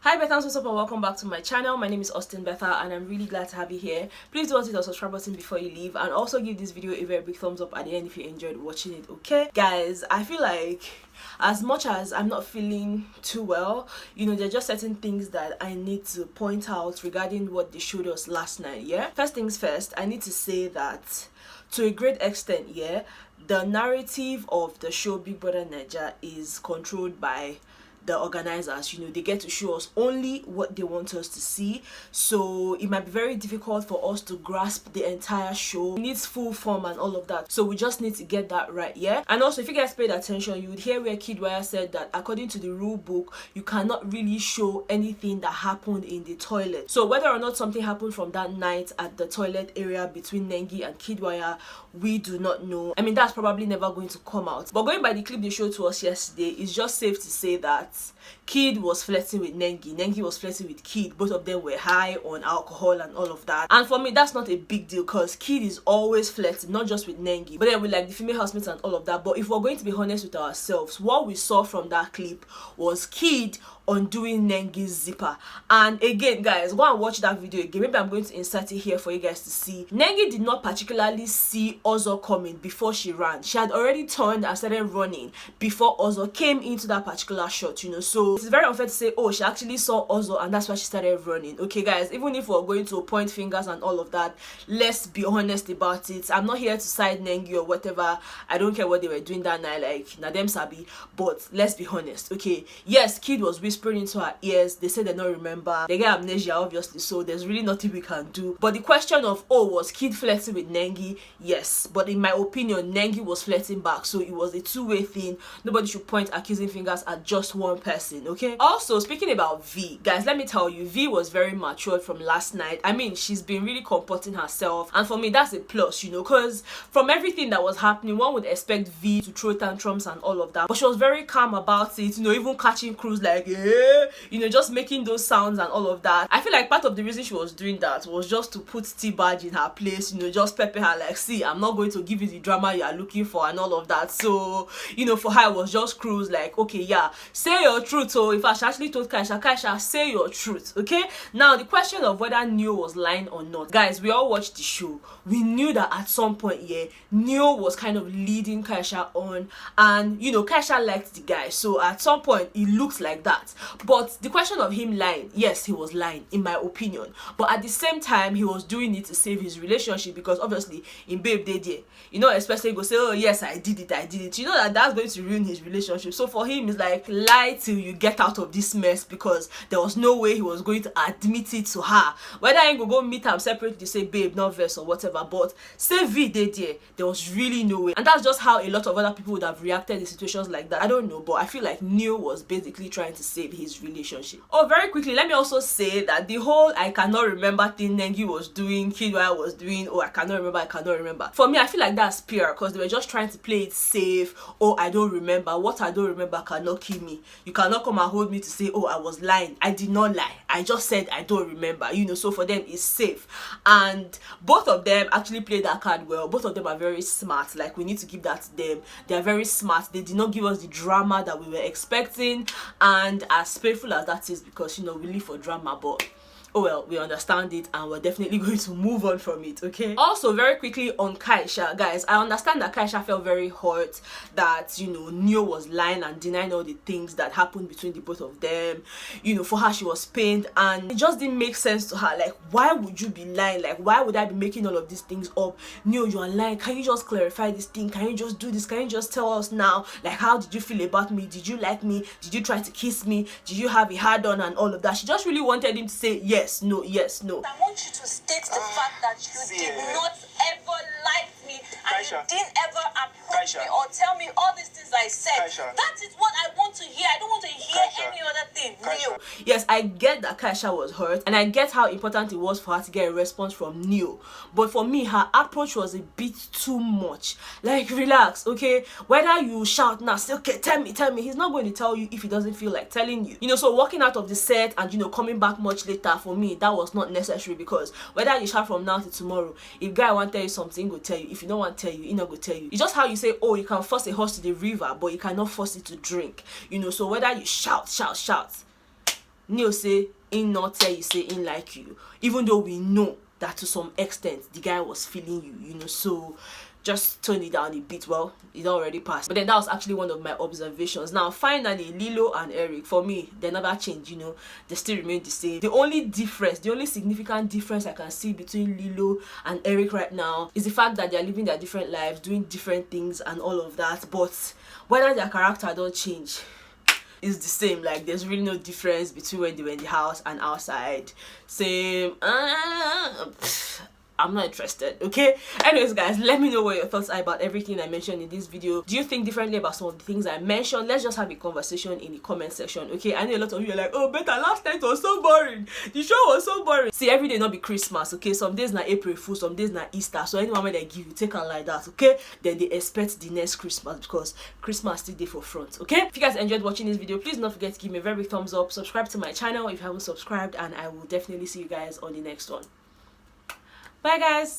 Hi Bethans, what's up and welcome back to my channel. My name is Austin Betha and I'm really glad to have you here. Please do hit the subscribe button before you leave and also give this video a very big thumbs up at the end if you enjoyed watching it, okay? Guys, I feel like as much as I'm not feeling too well, you know, there are just certain things that I need to point out regarding what they showed us last night, yeah? First things first, I need to say that to a great extent, yeah, the narrative of the show Big Brother Naija is controlled by the organizers. You know, they get to show us only what they want us to see, so it might be very difficult for us to grasp the entire show. It needs full form and all of that, so we just need to get that right, yeah? And also, if you guys paid attention, you would hear where Kidwaya said that according to the rule book, you cannot really show anything that happened in the toilet. So whether or not something happened from that night at the toilet area between Nengi and Kidwaya, we do not know. I mean, that's probably never going to come out, but going by the clip they showed to us yesterday, it's just safe to say that Kid was flirting with Nengi, Nengi was flirting with Kid. Both of them were high on alcohol and all of that, and for me that's not a big deal because Kid is always flirting, not just with Nengi but then with like the female housemates and all of that. But if we're going to be honest with ourselves, what we saw from that clip was Kid undoing Nengi's zipper. And again guys, go and watch that video again. Maybe I'm going to insert it here for you guys to see. Nengi did not particularly see Xoxo coming before she ran. She had already turned and started running before Xoxo came into that particular shot, you know. So it's very unfair to say, oh, she actually saw Xoxo and that's why she started running. Okay guys, even if we're going to point fingers and all of that, let's be honest about it. I'm not here to side Nengi or whatever. I don't care what they were doing that night, like na them sabi, but let's be honest, okay? Yes, Kid was whispering into her ears. They said they don't remember. They get amnesia obviously, so there's really nothing we can do. But the question of, oh, was Kid flirting with Nengi? Yes, but in my opinion, Nengi was flirting back, so it was a two-way thing. Nobody should point accusing fingers at just one person, okay? Also, speaking about V, guys, let me tell you, V was very matured from last night. I mean, she's been really comporting herself, and for me that's a plus, you know, because from everything that was happening, one would expect V to throw tantrums and all of that, but she was very calm about it, you know, even catching crews like, you know, just making those sounds and all of that. I feel like part of the reason she was doing that was just to put T-Badge in her place, you know, just pepper her like, see, I'm not going to give you the drama you are looking for and all of that. So, you know, for her it was just cruise like, okay, yeah, say your truth. So in fact, she actually told Kaisha, say your truth, okay? Now the question of whether Neo was lying or not, guys, we all watched the show. We knew that at some point, yeah, Neo was kind of leading Kaisha on, and you know, Kaisha liked the guy, so at some point it looks like that. But the question of him lying, yes, he was lying in my opinion, but at the same time he was doing it to save his relationship, because obviously in Babe Day Day, you know, especially go say, oh yes, I did it, you know that that's going to ruin his relationship. So for him it's like, lie till you get out of this mess, because there was no way he was going to admit it to her. Whether I go meet him separately to say babe, not verse or whatever, but say V Day Day, there was really no way. And that's just how a lot of other people would have reacted in situations like that. I don't know, but I feel like Neo was basically trying to save his relationship. Oh, very quickly, let me also say that the whole I cannot remember thing Nengi was doing, Kidwaya was doing, oh, I cannot remember. For me, I feel like that's PR, because they were just trying to play it safe. Oh, I don't remember. What I don't remember cannot kill me. You cannot come and hold me to say, oh, I was lying. I did not lie. I just said I don't remember, you know. So for them it's safe, and both of them actually played that card well. Both of them are very smart. Like, we need to give that to them. They are very smart. They did not give us the drama that we were expecting, and as painful as that is, because you know we live for drama, but oh well, we understand it and we're definitely going to move on from it, okay? Also, very quickly on Kaisha, guys, I understand that Kaisha felt very hurt that, you know, Neo was lying and denying all the things that happened between the both of them. You know, for her, she was pained, and it just didn't make sense to her. Like, why would you be lying? Like, why would I be making all of these things up? Neo, you are lying. Can you just clarify this thing? Can you just do this? Can you just tell us now? Like, how did you feel about me? Did you like me? Did you try to kiss me? Did you have a hard on and all of that? She just really wanted him to say yes. No, yes, no. I want you to state the fact that you did not ever like me, and Kaisha, you didn't ever approach me or tell me all these things I said. Kaisha, that is what I want to hear. I don't want to hear any other thing. Neo. Yes, I get that Kaisha was hurt, and I get how important it was for her to get a response from Neo. But for me, her approach was a bit too much. Like, relax, okay? Whether you shout now, say, okay, tell me. He's not going to tell you if he doesn't feel like telling you. You know, so walking out of the set and, you know, coming back much later, for me, that was not necessary, because whether you shout from now to tomorrow, if guy want to tell you something, go tell you. If you don't want to tell you, he not go tell you. It's just how you say, oh, you can force a horse to the river, but you cannot force it to drink. You know, so whether you shout, Neil say in not tell you say in like you, even though we know that to some extent the guy was feeling you, you know. So just tone it down a bit. Well, it already passed, but then that was actually one of my observations. Now finally, Lilo and Eric, for me, they never changed, you know. They still remain the same. The only difference, the only significant difference I can see between Lilo and Eric right now is the fact that they are living their different lives, doing different things and all of that. But whether their character don't change, is the same. Like, there's really no difference between when they were in the house and outside. Same. I'm not interested, okay? Anyways, guys, let me know what your thoughts are about everything I mentioned in this video. Do you think differently about some of the things I mentioned? Let's just have a conversation in the comment section, okay? I know a lot of you are like, oh, Betha, last night was so boring. The show was so boring. See, every day not be Christmas, okay? Some days not April Fool, some days not Easter. So anyone when they give you, take on like that, okay? Then they expect the next Christmas, because Christmas still there for front, okay? If you guys enjoyed watching this video, please don't forget to give me a very big thumbs up. Subscribe to my channel if you haven't subscribed, and I will definitely see you guys on the next one. Bye, guys.